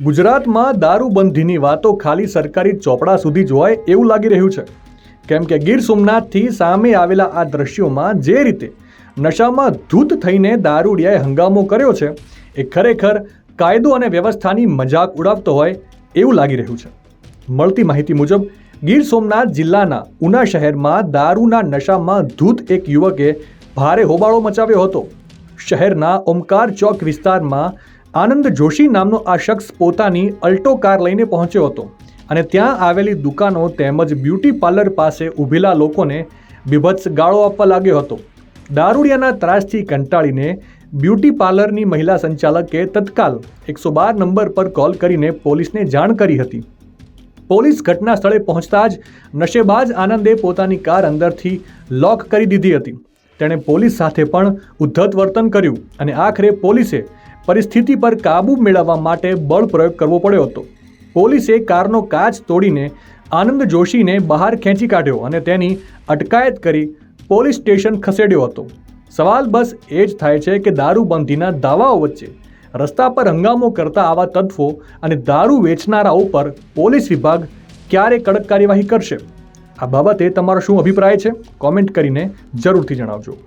ગુજરાતમાં દારૂબંધીની વાતો ખાલી સરકારી ચોપડા સુધી જોવાય એવું લાગી રહ્યું છે, કેમ કે ગીર સોમનાથથી સામે આવેલા આ દ્રશ્યોમાં જે રીતે નશામાં ધૂત થઈને દારૂડિયાએ હંગામો કર્યો છે એ ખરેખર કાયદો અને વ્યવસ્થાની મજાક ઉડાવતો હોય એવું લાગી રહ્યું છે। મળતી માહિતી મુજબ ગીર સોમનાથ જિલ્લાના ઉના શહેરમાં દારૂના નશામાં ધૂત એક યુવકે ભારે હોબાળો મચાવ્યો હતો। શહેરના ઓમકાર ચોક વિસ્તારમાં આનંદ જોશી નામનો આ શખ્સ પોતાની અલ્ટો કાર લઈને પહોંચ્યો હતો અને ત્યાં આવેલી દુકાનો તેમજ બ્યુટી પાર્લર પાસે ઊભેલા લોકોને બીભત્સ ગાળો આપવા લાગ્યો હતો। દારૂડિયાના ત્રાસથી કંટાળીને બ્યુટી પાર્લરની મહિલા સંચાલકે તત્કાલ 112 નંબર પર કોલ કરીને પોલીસને જાણ કરી હતી। પોલીસ ઘટના સ્થળે પહોંચતા જ નશેબાજ આનંદે પોતાની કાર અંદરથી લોક કરી દીધી હતી। તેણે પોલીસ સાથે પણ ઉદ્ધત વર્તન કર્યું અને આખરે પોલીસે પરિસ્થિતિ પર કાબૂ મેળવવા માટે બળ પ્રયોગ કરવો પડ્યો હતો। પોલીસે કારનો કાચ તોડીને આનંદ જોશીને બહાર ખેંચી કાઢ્યો અને તેની અટકાયત કરી પોલીસ સ્ટેશન ખસેડ્યો હતો। સવાલ બસ એ જ થાય છે કે દારૂબંધીના દાવાઓ વચ્ચે રસ્તા પર હંગામો કરતા આવા તત્વો અને દારૂ વેચનારાઓ પર પોલીસ વિભાગ ક્યારે કડક કાર્યવાહી કરશે? આ બાબતે તમારો શું અભિપ્રાય છે? કોમેન્ટ કરીને જરૂરથી જણાવજો।